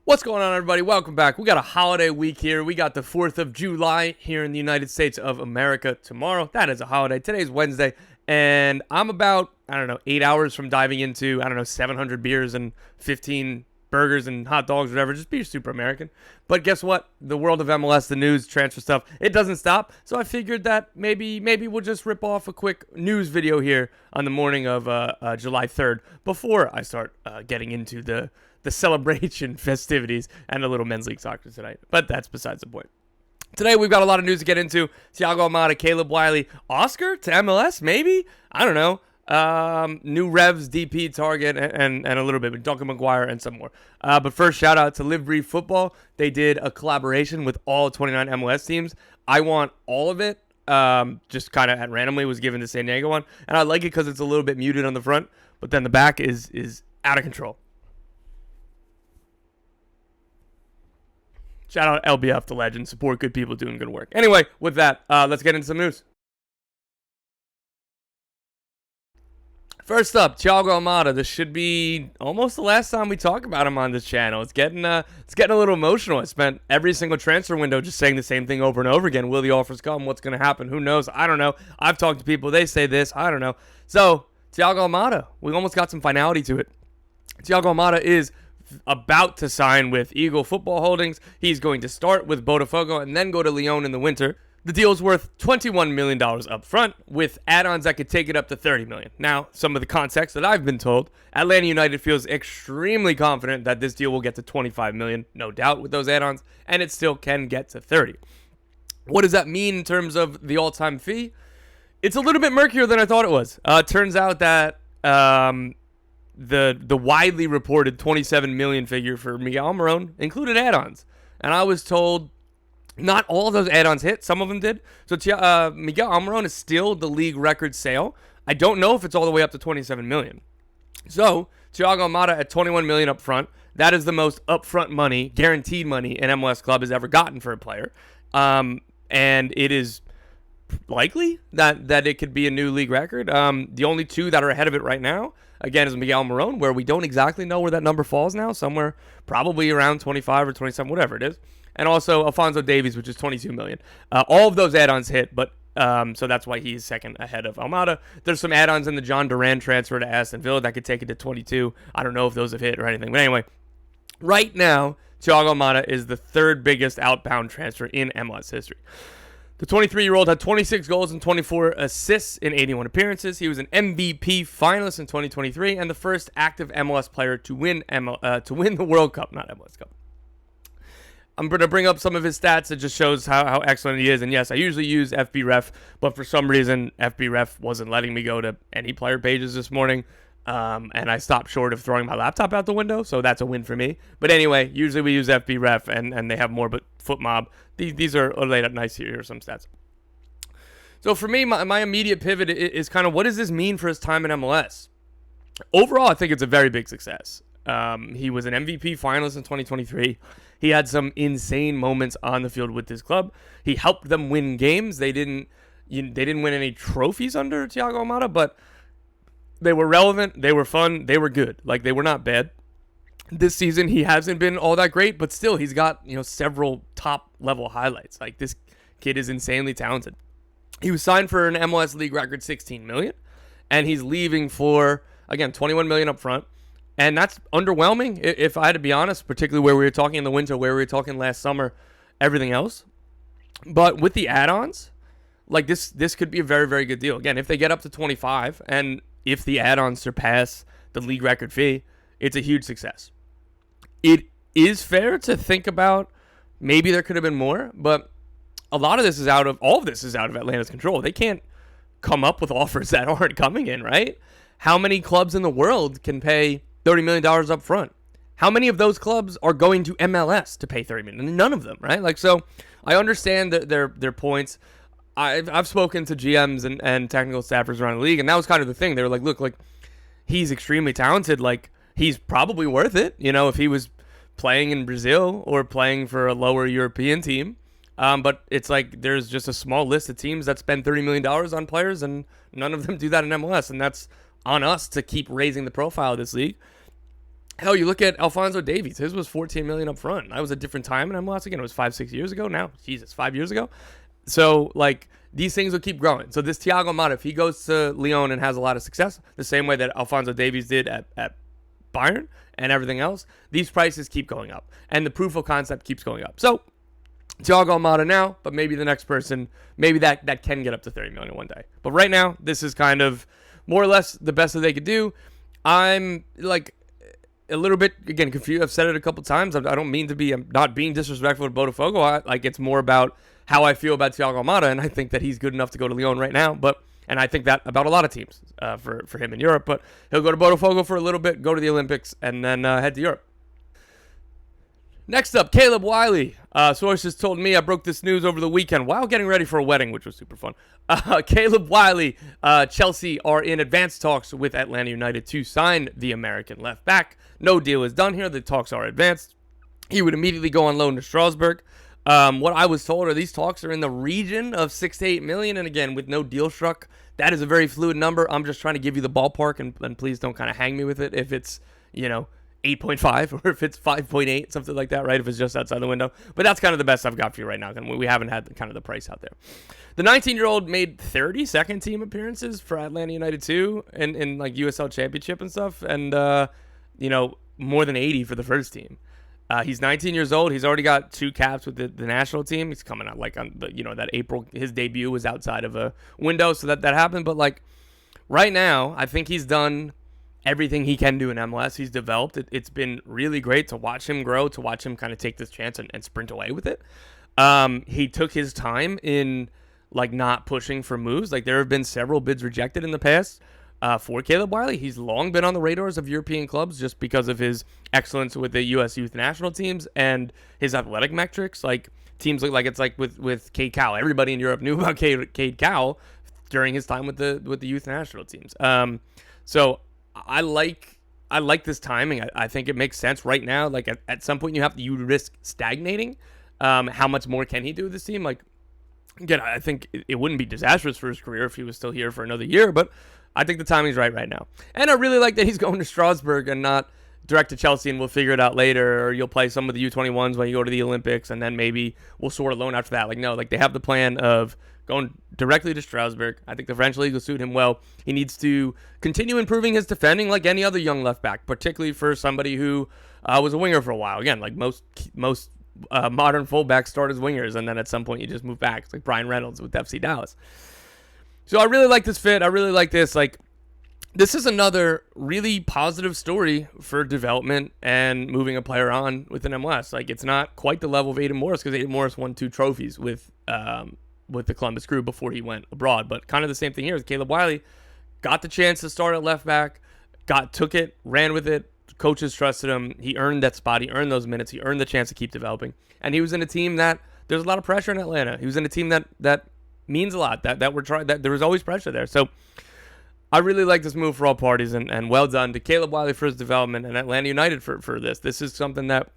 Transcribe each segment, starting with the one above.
What's going on, everybody? Welcome back. We got a holiday week here. We got the 4th of July here in the United States of America tomorrow. That is a holiday. Today's Wednesday, and I'm about, 8 hours from diving into, 700 beers and 15 burgers and hot dogs, whatever. Just be super American. But guess what? The world of MLS, the news, transfer stuff, it doesn't stop. So I figured that maybe we'll just rip off a quick news video here on the morning of July 3rd before I start getting into the celebration festivities and a little men's league soccer tonight. But that's besides the point. Today, we've got a lot of news to get into. Thiago Almada, Caleb Wiley, Oscar to MLS, maybe? I don't know. New Revs, DP, Target, and a little bit with Duncan McGuire and some more. But first, shout out to Live Breathe Football. They did a collaboration with all 29 MLS teams. I want all of it. Just kind of randomly was given to San Diego one. And I like it because it's a little bit muted on the front. But then the back is out of control. Shout out LBF, the legend. Support good people doing good work. Anyway, with that, let's get into some news. First up, Thiago Almada. This should be almost the last time we talk about him on this channel. It's getting a little emotional. I spent every single transfer window just saying the same thing over and over again. Will the offers come? What's going to happen? Who knows? I don't know. I've talked to people. They say this. I don't know. So, Thiago Almada. We almost got some finality to it. Thiago Almada is about to sign with Eagle Football Holdings. He's going to start with Botafogo and then go to Lyon in the winter. The deal is worth $21 million up front with add-ons that could take it up to $30 million. Now, some of the context that I've been told, Atlanta United feels extremely confident that this deal will get to $25 million, no doubt, with those add-ons, and it still can get to $30. What does that mean in terms of the all-time fee? It's a little bit murkier than I thought it was. Turns out that the widely reported $27 million figure for Miguel Almiron included add-ons. And I was told not all of those add-ons hit. Some of them did. So Miguel Almiron is still the league record sale. I don't know if it's all the way up to $27 million. So Thiago Almada at $21 million up front. That is the most upfront money, guaranteed money an MLS club has ever gotten for a player. And it is likely that it could be a new league record. The only two that are ahead of it right now, again, is Miguel Almiron, where we don't exactly know where that number falls now, somewhere probably around 25 or 27, whatever it is. And also Alphonso Davies, which is $22 million. All of those add-ons hit, but so that's why he's second ahead of Almada. There's some add-ons in the John Duran transfer to Aston Villa that could take it to 22. I don't know if those have hit or anything. But anyway, right now, Thiago Almada is the third biggest outbound transfer in MLS history. The 23-year-old had 26 goals and 24 assists in 81 appearances. He was an MVP finalist in 2023 and the first active MLS player to win the World Cup, not MLS Cup. I'm going to bring up some of his stats. It just shows how excellent he is. And yes, I usually use FBref, but for some reason, FBref wasn't letting me go to any player pages this morning. And I stopped short of throwing my laptop out the window, so that's a win for me. But anyway, usually we use FBref, and they have more, but FootMob. These are laid up nice here. Here are some stats. So for me, my immediate pivot is kind of, what does this mean for his time in MLS? Overall, I think it's a very big success. He was an MVP finalist in 2023. He had some insane moments on the field with this club. He helped them win games. They didn't win any trophies under Thiago Almada, but they were relevant. They were fun. They were good. Like, they were not bad. This season, he hasn't been all that great, but still, he's got, several top-level highlights. Like, this kid is insanely talented. He was signed for an MLS league record $16 million, and he's leaving for, again, $21 million up front. And that's underwhelming, if I had to be honest, particularly where we were talking in the winter, where we were talking last summer, everything else. But with the add-ons, like, this could be a very, very good deal. Again, if they get up to 25, and if the add-ons surpass the league record fee, it's a huge success. It is fair to think about maybe there could have been more, but all of this is out of Atlanta's control. They can't come up with offers that aren't coming in, right? How many clubs in the world can pay $30 million up front? How many of those clubs are going to MLS to pay $30 million? None of them, right? Like, so I understand their points. I've spoken to GMs and technical staffers around the league, and that was kind of the thing. They were like, look, like, he's extremely talented. Like, he's probably worth it, if he was playing in Brazil or playing for a lower European team. But it's like there's just a small list of teams that spend $30 million on players, and none of them do that in MLS, and that's on us to keep raising the profile of this league. Hell, you look at Alphonso Davies. His was 14 million up front. That was a different time in MLS. Again, it was 5-6 years ago. Now, Jesus, 5 years ago. So, like, these things will keep growing. So this Thiago Almada, if he goes to Lyon and has a lot of success, the same way that Alphonso Davies did at Bayern and everything else, these prices keep going up. And the proof of concept keeps going up. So, Thiago Almada now, but maybe the next person, maybe that can get up to 30 million one day. But right now, this is kind of more or less the best that they could do. I'm, like, a little bit, again, confused. I've said it a couple times. I don't mean to be, I'm not being disrespectful to Botafogo. It's more about how I feel about Thiago Almada, and I think that he's good enough to go to Lyon right now. And I think that about a lot of teams for him in Europe. But he'll go to Botafogo for a little bit, go to the Olympics, and then head to Europe. Next up, Caleb Wiley. Sources told me, I broke this news over the weekend while getting ready for a wedding, which was super fun. Caleb Wiley, Chelsea are in advanced talks with Atlanta United to sign the American left back. No deal is done here. The talks are advanced. He would immediately go on loan to Strasbourg. What I was told are these talks are in the region of 6 to 8 million. And again, with no deal struck, that is a very fluid number. I'm just trying to give you the ballpark, and please don't kind of hang me with it if it's, 8.5 or if it's 5.8, something like that, right? If it's just outside the window. But that's kind of the best I've got for you right now. And we haven't had kind of the price out there. The 19-year-old made 30 second team appearances for Atlanta United too in like USL Championship and stuff. And, more than 80 for the first team. He's 19 years old. He's already got 2 caps with the national team. He's coming out like on that April. His debut was outside of a window, so that happened. But like right now, I think he's done everything he can do in MLS. He's developed. It's been really great to watch him grow, to watch him kind of take this chance and sprint away with it. He took his time in like not pushing for moves. Like there have been several bids rejected in the past. For Caleb Wiley, he's long been on the radars of European clubs just because of his excellence with the U.S. youth national teams and his athletic metrics. Like teams look like it's like with Cade Cowell. Everybody in Europe knew about Cade Cowell during his time with the youth national teams. So I like this timing. I think it makes sense right now. Like at some point you risk stagnating. How much more can he do with this team? Like again, I think it wouldn't be disastrous for his career if he was still here for another year, but I think the timing's right now. And I really like that he's going to Strasbourg and not direct to Chelsea and we'll figure it out later, or you'll play some of the U21s when you go to the Olympics and then maybe we'll sort a loan after that. Like, no, like they have the plan of going directly to Strasbourg. I think the French league will suit him well. He needs to continue improving his defending like any other young left back, particularly for somebody who was a winger for a while. Again, like most modern fullbacks start as wingers and then at some point you just move back. It's like Brian Reynolds with FC Dallas. So I really like this fit. I really like this. Like, this is another really positive story for development and moving a player on with an MLS. Like, it's not quite the level of Aiden Morris because Aiden Morris won 2 trophies with the Columbus Crew before he went abroad. But kind of the same thing here with Caleb Wiley. Got the chance to start at left back, took it, ran with it. Coaches trusted him. He earned that spot. He earned those minutes. He earned the chance to keep developing. And he was in a team that there's a lot of pressure in Atlanta. He was in a team that means a lot, that we're trying, that there was always pressure there. So I really like this move for all parties, and well done to Caleb Wiley for his development and Atlanta United for this. This is something that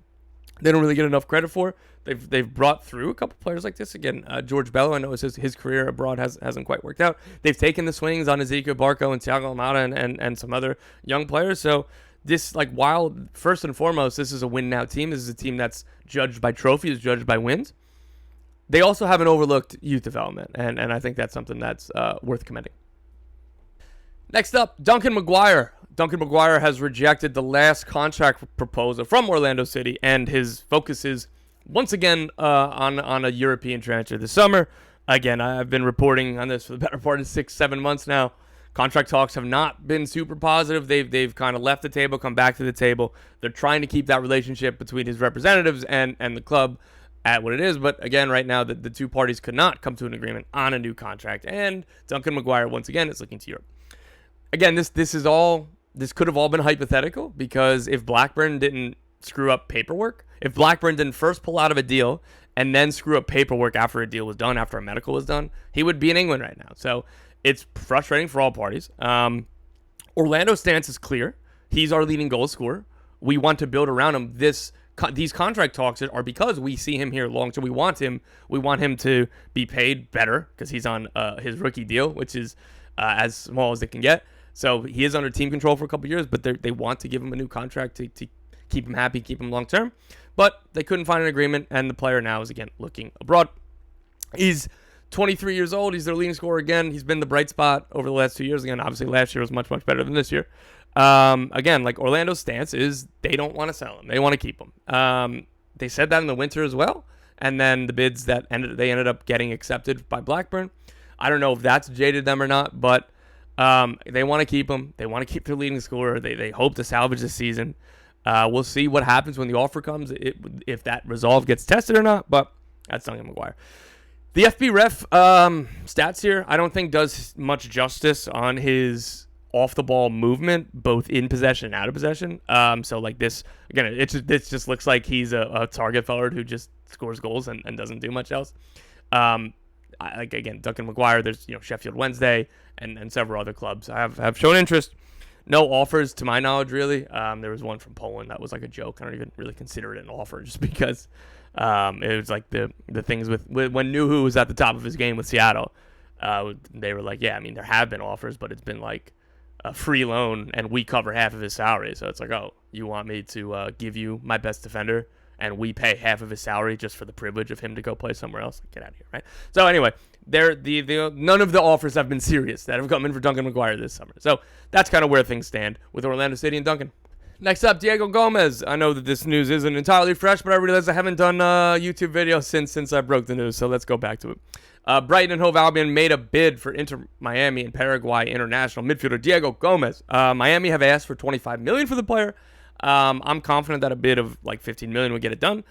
they don't really get enough credit for. They've brought through a couple players like this. Again, George Bello, I know his career abroad hasn't quite worked out. They've taken the swings on Ezekiel Barco and Thiago Almada and some other young players. So this, like, while first and foremost, this is a win now team. This is a team that's judged by trophies, judged by wins. They also haven't overlooked youth development, and I think that's something that's worth commending. Next up, Duncan McGuire. Duncan McGuire has rejected the last contract proposal from Orlando City, and his focus is once again on a European transfer this summer. Again, I've been reporting on this for the better part of 6-7 months now. Contract talks have not been super positive. They've kind of left the table, come back to the table. They're trying to keep that relationship between his representatives and the club at what it is. But again, right now, the two parties could not come to an agreement on a new contract. And Duncan McGuire, once again, is looking to Europe. Again, this could have all been hypothetical, because if Blackburn didn't screw up paperwork, if Blackburn didn't first pull out of a deal and then screw up paperwork after a deal was done, after a medical was done, he would be in England right now. So it's frustrating for all parties. Orlando's stance is clear. He's our leading goal scorer. We want to build around him. These contract talks are because we see him here long term. We want him to be paid better because he's on his rookie deal, which is as small as it can get. So he is under team control for a couple years, but they want to give him a new contract to keep him happy, keep him long term. But they couldn't find an agreement, and the player now is again looking abroad. He's 23 years old. He's their leading scorer again. He's been the bright spot over the last 2 years. Again, obviously last year was much, much better than this year. Again, like Orlando's stance is they don't want to sell him. They want to keep him. They said that in the winter as well. And then the bids that they ended up getting accepted by Blackburn. I don't know if that's jaded them or not, but they want to keep him. They want to keep their leading scorer. They hope to salvage the season. We'll see what happens when the offer comes, if that resolve gets tested or not, but that's Duncan McGuire. The FB ref stats here, I don't think does much justice on his off-the-ball movement, both in possession and out of possession. So like this, again, this just looks like he's a target forward who just scores goals and doesn't do much else. Again, Duncan McGuire, there's Sheffield Wednesday and several other clubs have shown interest. No offers to my knowledge, really. There was one from Poland that was like a joke. I don't even really consider it an offer just because it was like the things with when Nuhu was at the top of his game with Seattle. They were like, yeah, I mean, there have been offers, but it's been like a free loan and we cover half of his salary. So it's like, oh, you want me to give you my best defender and we pay half of his salary just for the privilege of him to go play somewhere else? Get out of here, right? So anyway, none of the offers have been serious that have come in for Duncan McGuire this summer. So that's kind of where things stand with Orlando City and Duncan. Next up, Thiago Gomez. I know that this news isn't entirely fresh, but I realize I haven't done a YouTube video since I broke the news, so let's go back to it. Brighton and Hove Albion made a bid for Inter Miami and Paraguay international midfielder Thiago Gomez. Miami have asked for $25 million for the player. I'm confident that a bid of like $15 million would get it done.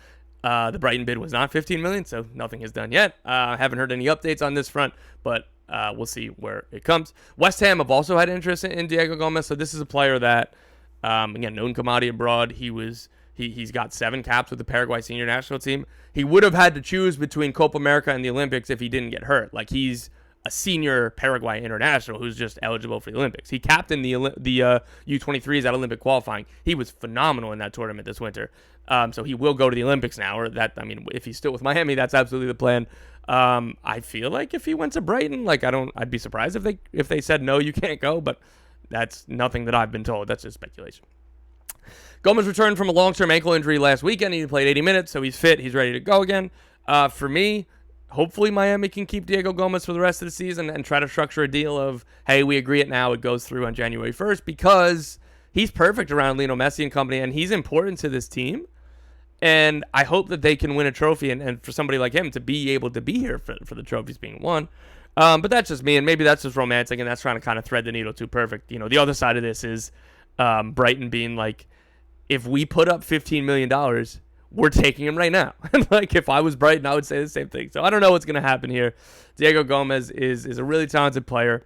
The Brighton bid was not $15 million, so nothing is done yet. Haven't heard any updates on this front, but we'll see where it comes. West Ham have also had interest in Thiago Gomez, so this is a player that, again, known commodity abroad. He's got 7 caps with the Paraguay senior national team. He would have had to choose between Copa America and the Olympics if he didn't get hurt. Like, he's a senior Paraguay international who's just eligible for the Olympics. He captained the U23s at Olympic qualifying. He was phenomenal in that tournament this winter. So he will go to the Olympics now. If he's still with Miami, that's absolutely the plan. I feel like if he went to Brighton, I'd be surprised if they said no, you can't go. But that's nothing that I've been told. That's just speculation. Gomez returned from a long-term ankle injury last weekend. He played 80 minutes, so he's fit. He's ready to go again. For me, hopefully Miami can keep Thiago Gomez for the rest of the season and try to structure a deal of, hey, we agree it now. It goes through on January 1st because he's perfect around Lionel Messi and company, and he's important to this team. And I hope that they can win a trophy and for somebody like him to be able to be here for the trophies being won. But that's just me, and maybe that's just romantic, and that's trying to kind of thread the needle too perfect. The other side of this is Brighton being like, if we put up $15 million, we're taking him right now. And if I was Brighton, I would say the same thing. So I don't know what's going to happen here. Thiago Gomez is a really talented player.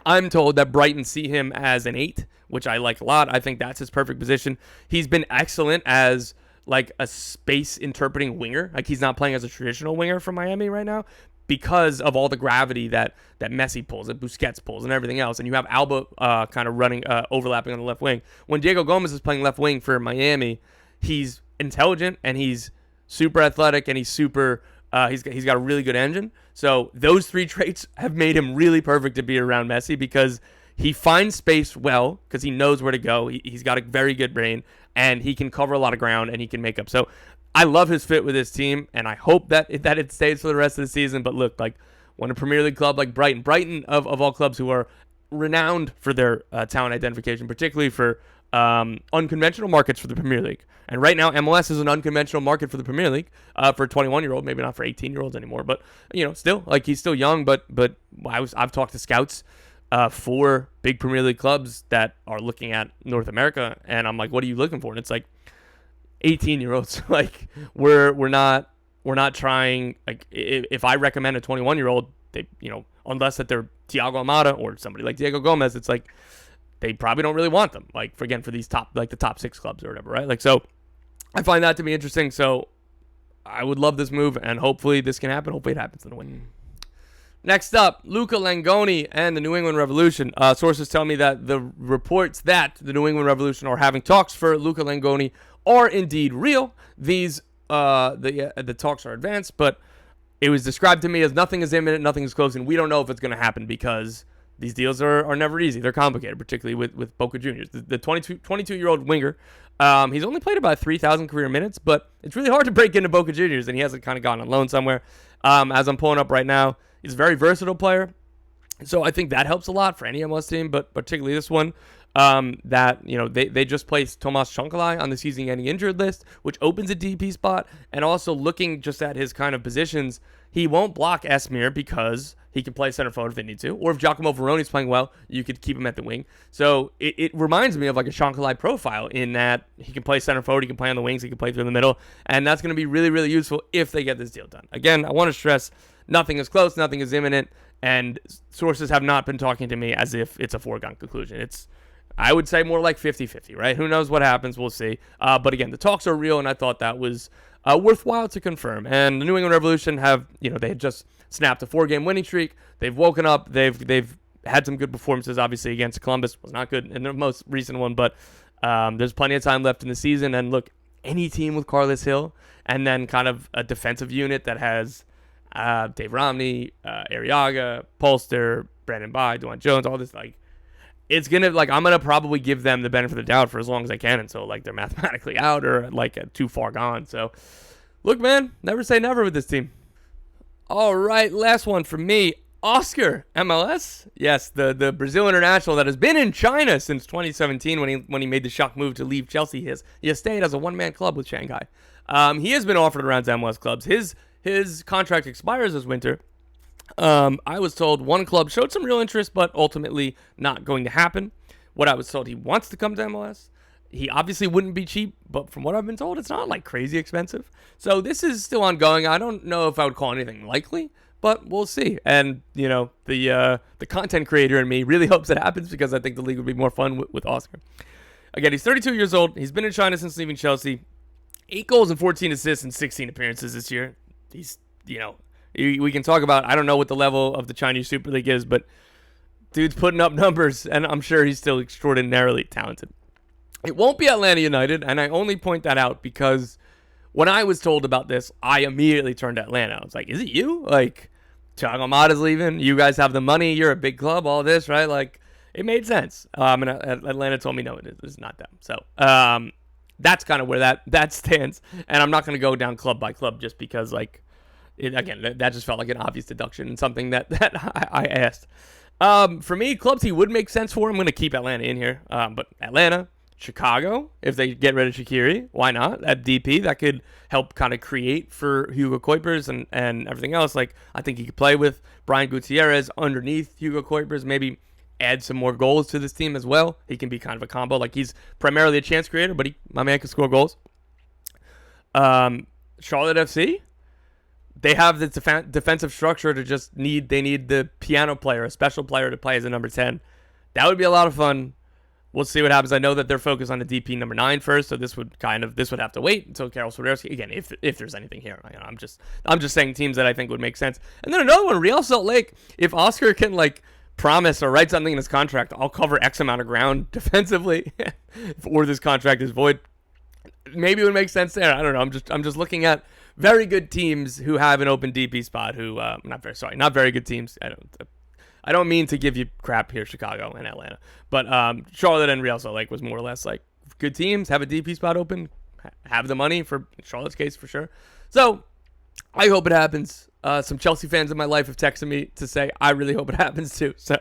I'm told that Brighton see him as an 8, which I like a lot. I think that's his perfect position. He's been excellent as a space interpreting winger. He's not playing as a traditional winger for Miami right now because of all the gravity that Messi pulls, that Busquets pulls, and everything else. And you have Alba kind of running, overlapping on the left wing. When Thiago Gomez is playing left wing for Miami, he's intelligent and he's super athletic and he's super. He's got a really good engine. So those 3 traits have made him really perfect to be around Messi because he finds space well because he knows where to go. He's got a very good brain and he can cover a lot of ground and he can make up. So I love his fit with his team, and I hope that it stays for the rest of the season. But look, when a Premier League club like Brighton of all clubs who are renowned for their talent identification, particularly for unconventional markets for the Premier League. And right now, MLS is an unconventional market for the Premier League for a 21-year-old, maybe not for 18-year-olds anymore. But still, he's still young. But I've talked to scouts for big Premier League clubs that are looking at North America, and I'm like, what are you looking for? And it's 18-year-olds. We're not trying. If I recommend a 21-year-old, they unless that they're Thiago Almada or somebody like Thiago Gomez, it's they probably don't really want them. For these top the top 6 clubs or whatever, right? So I find that to be interesting. So I would love this move, and hopefully this can happen. Hopefully it happens in the win. Next up, Luca Langoni and the New England Revolution. Sources tell me that the reports that the New England Revolution are having talks for Luca Langoni are indeed real. These the talks are advanced, but it was described to me as nothing is imminent, nothing is close, and we don't know if it's going to happen because these deals are never easy. They're complicated, particularly with Boca Juniors. The 22-year-old winger, he's only played about 3,000 career minutes, but it's really hard to break into Boca Juniors, and he hasn't kind of gone on loan somewhere. As I'm pulling up right now, he's a very versatile player. So I think that helps a lot for any MLS team, but particularly this one. They just placed Tomas Chancalay on the season-ending injured list, which opens a DP spot. And also looking just at his kind of positions, he won't block Esmir because he can play center forward if they need to. Or if Giacomo Veroni's playing well, you could keep him at the wing. So it reminds me of like a Chancalay profile in that he can play center forward, he can play on the wings, he can play through the middle. And that's going to be really, really useful if they get this deal done. Again, I want to stress nothing is close, nothing is imminent. And sources have not been talking to me as if it's a foregone conclusion. I would say more like 50-50, right? Who knows what happens? We'll see. But again, the talks are real, and I thought that was worthwhile to confirm. And the New England Revolution they had just snapped a 4-game winning streak. They've woken up. They've had some good performances, obviously, against Columbus. Was not good in the most recent one, but there's plenty of time left in the season. And look, any team with Carlos Hill and then kind of a defensive unit that has Dave Romney, Arriaga, Polster, Brandon Bye, Dwan Jones, all this, it's going to, I'm going to probably give them the benefit of the doubt for as long as I can until, they're mathematically out or, too far gone. So, look, man, never say never with this team. All right, last one for me. Oscar, MLS. Yes, the Brazil international that has been in China since 2017 when he made the shock move to leave Chelsea. He has stayed as a one-man club with Shanghai. He has been offered around to MLS clubs. His contract expires this winter. I was told one club showed some real interest, but ultimately not going to happen. What I was told, he wants to come to MLS. He obviously wouldn't be cheap, but from what I've been told, it's not crazy expensive. So this is still ongoing. I don't know if I would call anything likely, but we'll see. And, the content creator in me really hopes it happens because I think the league would be more fun with Oscar. Again, he's 32 years old. He's been in China since leaving Chelsea. 8 goals and 14 assists in 16 appearances this year. He's, we can talk about, I don't know what the level of the Chinese Super League is, but dude's putting up numbers, and I'm sure he's still extraordinarily talented. It won't be Atlanta United, and I only point that out because when I was told about this, I immediately turned to Atlanta. I was like, is it you? Thiago Almada's leaving. You guys have the money. You're a big club, all this, right? It made sense. And Atlanta told me, no, it's not them. So that's kind of where that stands. And I'm not going to go down club by club just because, that just felt like an obvious deduction and something that I asked. For me, clubs he would make sense for. I'm going to keep Atlanta in here. But Atlanta, Chicago, if they get rid of Shaqiri, why not? At DP, that could help kind of create for Hugo Kuipers and everything else. I think he could play with Brian Gutierrez underneath Hugo Kuipers, maybe add some more goals to this team as well. He can be kind of a combo. He's primarily a chance creator, but my man can score goals. Charlotte FC, they have the defensive structure to they need the piano player, a special player to play as a number 10. That would be a lot of fun. We'll see what happens. I know that they're focused on the DP number 9 first, so this would have to wait until Karol Swiderski. Again, if there's anything here, I'm just saying teams that I think would make sense. And then another one, Real Salt Lake. If Oscar can promise or write something in his contract, I'll cover X amount of ground defensively, or this contract is void. Maybe it would make sense there. I don't know. I'm just looking at very good teams who have an open DP spot. Not very good teams. I don't mean to give you crap here, Chicago and Atlanta, but Charlotte and Real Salt Lake was more or less good teams, have a DP spot open, have the money for Charlotte's case for sure. So I hope it happens. Some Chelsea fans in my life have texted me to say I really hope it happens too. So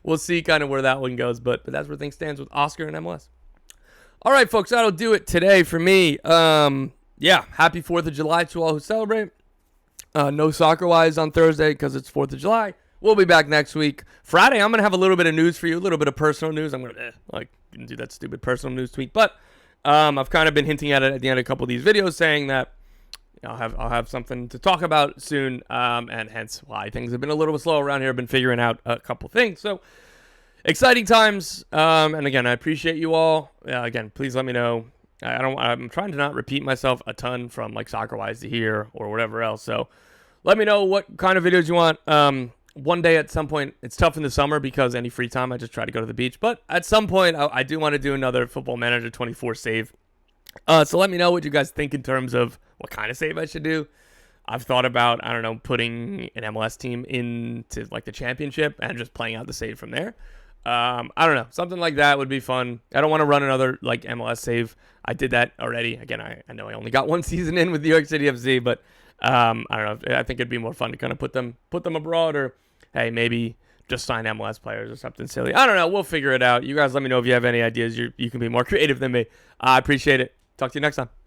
we'll see kind of where that one goes, but that's where things stands with Oscar and MLS. All right, folks, that'll do it today for me. Happy 4th of July to all who celebrate. No soccer-wise on Thursday because it's 4th of July. We'll be back next week. Friday, I'm going to have a little bit of news for you, a little bit of personal news. I'm going to do that stupid personal news tweet. But I've kind of been hinting at it at the end of a couple of these videos saying that I'll have something to talk about soon, and hence why things have been a little bit slow around here. I've been figuring out a couple things. So exciting times. And again, I appreciate you all. Again, please let me know. I'm trying to not repeat myself a ton from soccer-wise to here or whatever else. So let me know what kind of videos you want. One day at some point, it's tough in the summer because any free time, I just try to go to the beach. But at some point, I do want to do another Football Manager 24 save. So let me know what you guys think in terms of what kind of save I should do. I've thought about, I don't know, putting an MLS team into like the championship and just playing out the save from there. I don't know. Something like that would be fun. I don't want to run another like MLS save. I did that already. Again, I know I only got one season in with New York City FC, but I don't know. I think it'd be more fun to kind of put them abroad, or hey, maybe just sign MLS players or something silly. I don't know. We'll figure it out. You guys let me know if you have any ideas. You can be more creative than me. I appreciate it. Talk to you next time.